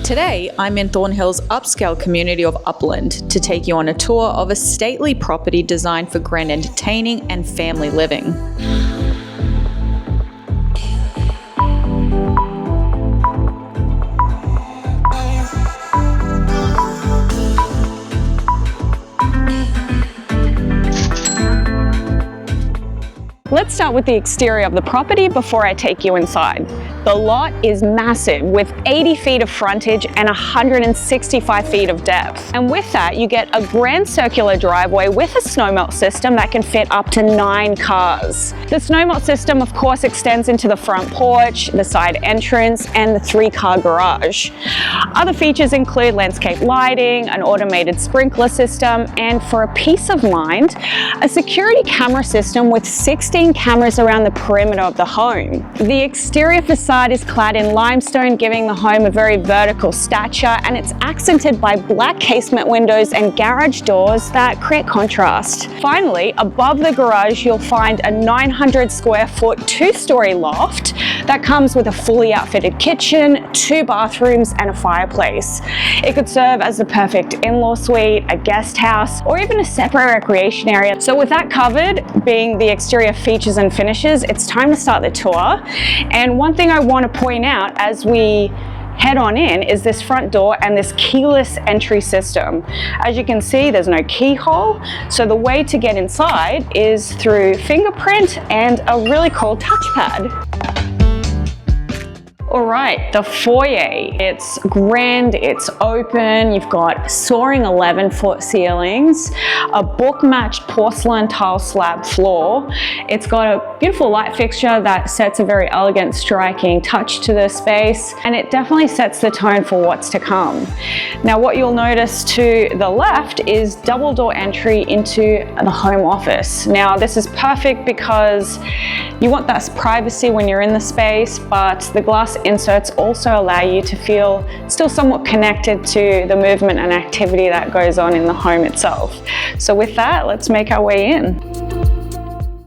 Today, I'm in Thornhill's upscale community of Upland to take you on a tour of a stately property designed for grand entertaining and family living. Let's start with the exterior of the property before I take you inside. The lot is massive with 80 feet of frontage and 165 feet of depth. And with that, you get a grand circular driveway with a snowmelt system that can fit up to 9 cars. The snowmelt system, of course, extends into the front porch, the side entrance, and the 3-car garage. Other features include landscape lighting, an automated sprinkler system, and for a peace of mind, a security camera system with 16 cameras around the perimeter of the home. The exterior facade is clad in limestone, giving the home a very vertical stature, and it's accented by black casement windows and garage doors that create contrast. Finally, above the garage, you'll find a 900 square foot 2-story loft that comes with a fully outfitted kitchen, 2 bathrooms, and a fireplace. It could serve as the perfect in-law suite, a guest house, or even a separate recreation area. So with that covered, being the exterior features and finishes, it's time to start the tour. And one thing I want to point out as we head on in is this front door and this keyless entry system. As you can see, there's no keyhole, so the way to get inside is through fingerprint and a really cool touchpad. All right, the foyer. It's grand, it's open, you've got soaring 11-foot ceilings, a book-matched porcelain tile slab floor. It's got a beautiful light fixture that sets a very elegant, striking touch to the space, and it definitely sets the tone for what's to come. Now, what you'll notice to the left is double door entry into the home office. Now, this is perfect because you want that privacy when you're in the space, but the glass inserts also allow you to feel still somewhat connected to the movement and activity that goes on in the home itself. So with that, let's make our way in.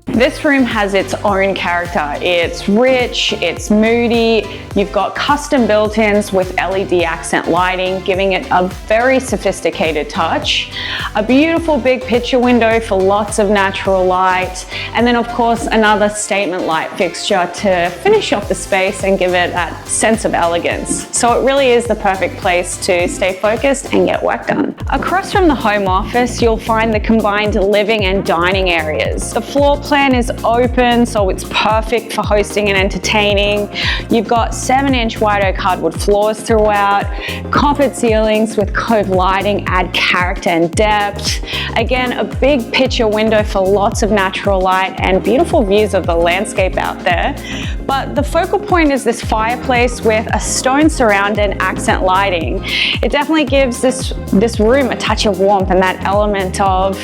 This room has its own character. It's rich, it's moody. You've got custom built-ins with LED accent lighting, giving it a very sophisticated touch. A beautiful big picture window for lots of natural light. And then of course, another statement light fixture to finish off the space and give it that sense of elegance. So it really is the perfect place to stay focused and get work done. Across from the home office, you'll find the combined living and dining areas. The floor plan is open, so it's perfect for hosting and entertaining. You've got 7-inch white oak hardwood floors throughout, coppered ceilings with cove lighting add character and depth. Again, a big picture window for lots of natural light and beautiful views of the landscape out there. But the focal point is this fireplace with a stone surround and accent lighting. It definitely gives this room a touch of warmth and that element of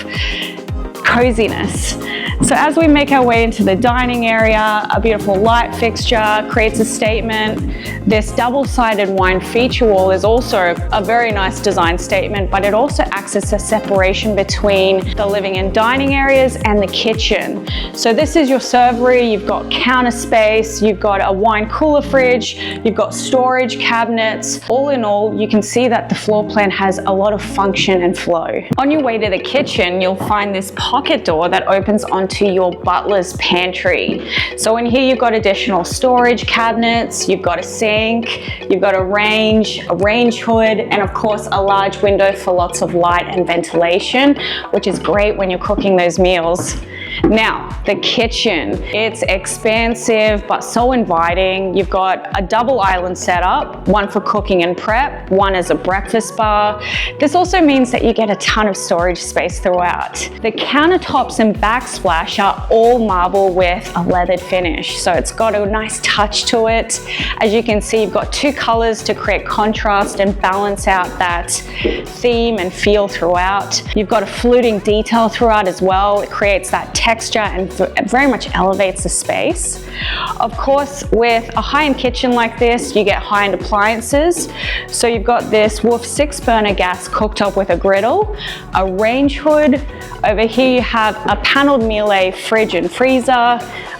coziness. So as we make our way into the dining area, a beautiful light fixture creates a statement. This double-sided wine feature wall is also a very nice design statement, but it also acts as a separation between the living and dining areas and the kitchen. So this is your servery, you've got counter space, you've got a wine cooler fridge, you've got storage cabinets. All in all, you can see that the floor plan has a lot of function and flow. On your way to the kitchen, you'll find this pocket door that opens onto your butler's pantry. So in here you've got additional storage cabinets, you've got a sink, you've got a range hood, and of course a large window for lots of light and ventilation, which is great when you're cooking those meals. Now, the kitchen. It's expansive but so inviting. You've got a double island setup, one for cooking and prep, one as a breakfast bar. This also means that you get a ton of storage space throughout. The countertops and backsplash are all marble with a leathered finish, so it's got a nice touch to it. As you can see, you've got 2 colors to create contrast and balance out that theme and feel throughout. You've got a fluting detail throughout as well. It creates that texture and very much elevates the space. Of course, with a high-end kitchen like this, you get high-end appliances. So you've got this Wolf 6-burner gas cooktop with a griddle, a range hood. Over here you have a paneled Miele fridge and freezer,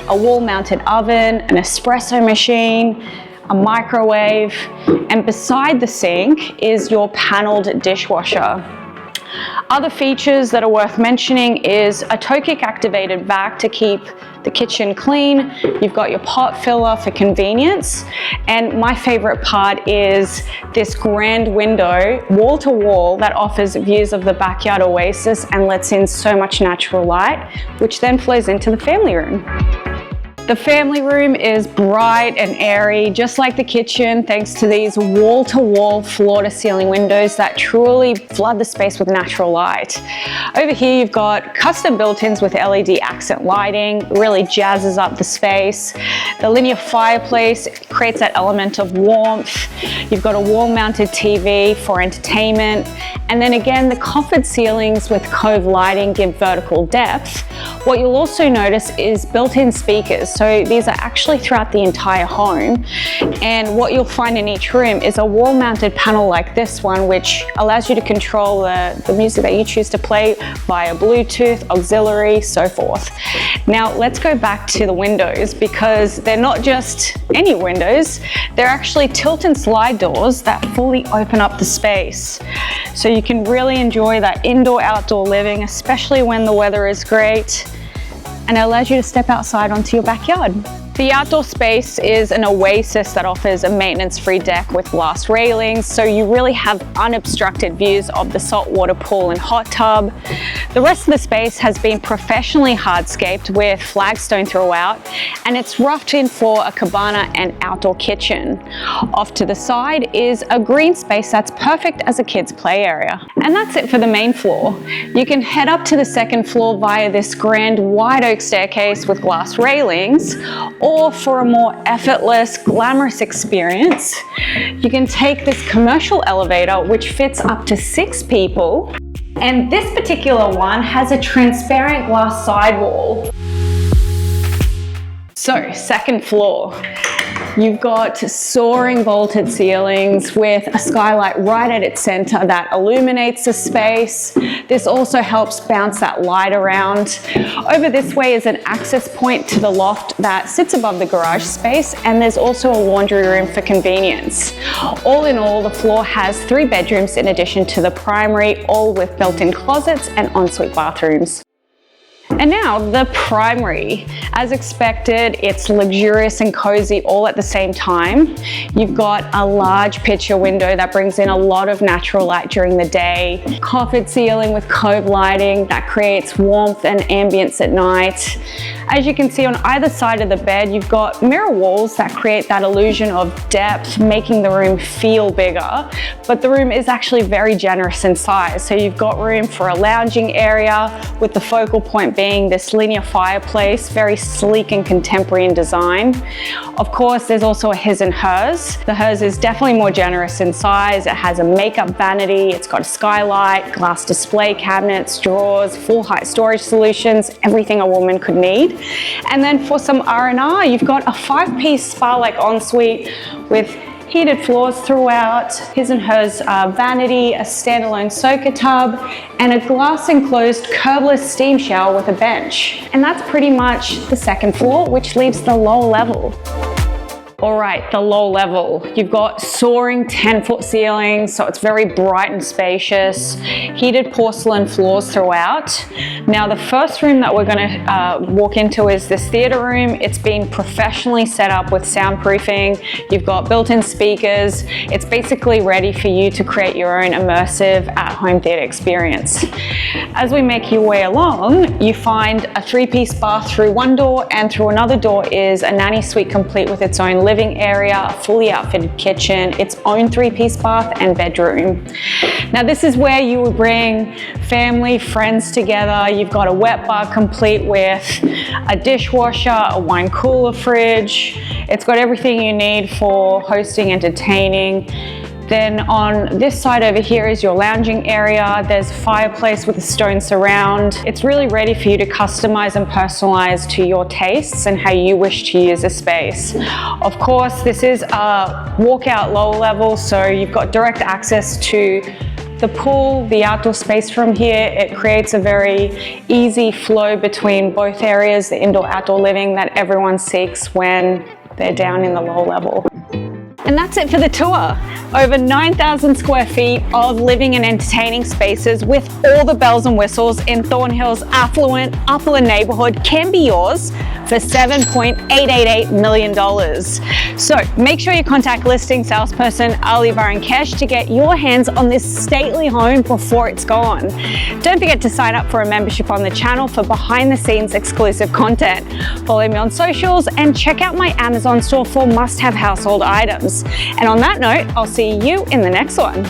a wall-mounted oven, an espresso machine, a microwave, and beside the sink is your paneled dishwasher. Other features that are worth mentioning is a Tokic activated vac to keep the kitchen clean. You've got your pot filler for convenience. And my favorite part is this grand window, wall to wall, that offers views of the backyard oasis and lets in so much natural light, which then flows into the family room. The family room is bright and airy, just like the kitchen, thanks to these wall-to-wall, floor-to-ceiling windows that truly flood the space with natural light. Over here, you've got custom built-ins with LED accent lighting, really jazzes up the space. The linear fireplace creates that element of warmth. You've got a wall-mounted TV for entertainment. And then again, the coffered ceilings with cove lighting give vertical depth. What you'll also notice is built-in speakers. So these are actually throughout the entire home. And what you'll find in each room is a wall-mounted panel like this one, which allows you to control the music that you choose to play via Bluetooth, auxiliary, so forth. Now let's go back to the windows, because they're not just any windows, they're actually tilt and slide doors that fully open up the space. So you can really enjoy that indoor-outdoor living, especially when the weather is great, and it allows you to step outside onto your backyard. The outdoor space is an oasis that offers a maintenance-free deck with glass railings, so you really have unobstructed views of the saltwater pool and hot tub. The rest of the space has been professionally hardscaped with flagstone throughout, and it's roughed in for a cabana and outdoor kitchen. Off to the side is a green space that's perfect as a kid's play area. And that's it for the main floor. You can head up to the second floor via this grand wide oak staircase with glass railings, or for a more effortless, glamorous experience, you can take this commercial elevator which fits up to 6 people. And this particular one has a transparent glass sidewall. So, second floor. You've got soaring vaulted ceilings with a skylight right at its center that illuminates the space. This also helps bounce that light around. Over this way is an access point to the loft that sits above the garage space, and there's also a laundry room for convenience. All in all, the floor has 3 bedrooms in addition to the primary, all with built-in closets and ensuite bathrooms. And now the primary. As expected, it's luxurious and cozy all at the same time. You've got a large picture window that brings in a lot of natural light during the day. Coffered ceiling with cove lighting that creates warmth and ambience at night. As you can see on either side of the bed, you've got mirror walls that create that illusion of depth, making the room feel bigger. But the room is actually very generous in size. So you've got room for a lounging area with the focal point being this linear fireplace, very sleek and contemporary in design. Of course, there's also a his and hers. The hers is definitely more generous in size. It has a makeup vanity, it's got a skylight, glass display cabinets, drawers, full height storage solutions, everything a woman could need. And then for some R&R, you've got a 5-piece spa-like ensuite with heated floors throughout, his and hers vanity, a standalone soaker tub, and a glass enclosed curbless steam shower with a bench. And that's pretty much the second floor, which leaves the lower level. All right, the low level. You've got soaring 10-foot ceilings, so it's very bright and spacious. Heated porcelain floors throughout. Now, the first room that we're gonna walk into is this theater room. It's been professionally set up with soundproofing. You've got built-in speakers. It's basically ready for you to create your own immersive at-home theater experience. As we make your way along, you find a 3-piece bath through one door, and through another door is a nanny suite complete with its own living area, a fully outfitted kitchen, its own 3-piece bath and bedroom. Now this is where you would bring family, friends together. You've got a wet bar complete with a dishwasher, a wine cooler fridge. It's got everything you need for hosting, entertaining. Then on this side over here is your lounging area. There's a fireplace with a stone surround. It's really ready for you to customize and personalize to your tastes and how you wish to use the space. Of course, this is a walkout lower level, so you've got direct access to the pool, the outdoor space from here. It creates a very easy flow between both areas, the indoor-outdoor living that everyone seeks when they're down in the lower level. And that's it for the tour. Over 9,000 square feet of living and entertaining spaces with all the bells and whistles in Thornhill's affluent upland neighborhood can be yours for $7.888 million. So make sure you contact listing salesperson Varankesh to get your hands on this stately home before it's gone. Don't forget to sign up for a membership on the channel for behind the scenes exclusive content. Follow me on socials and check out my Amazon store for must-have household items. And on that note, I'll see you in the next one.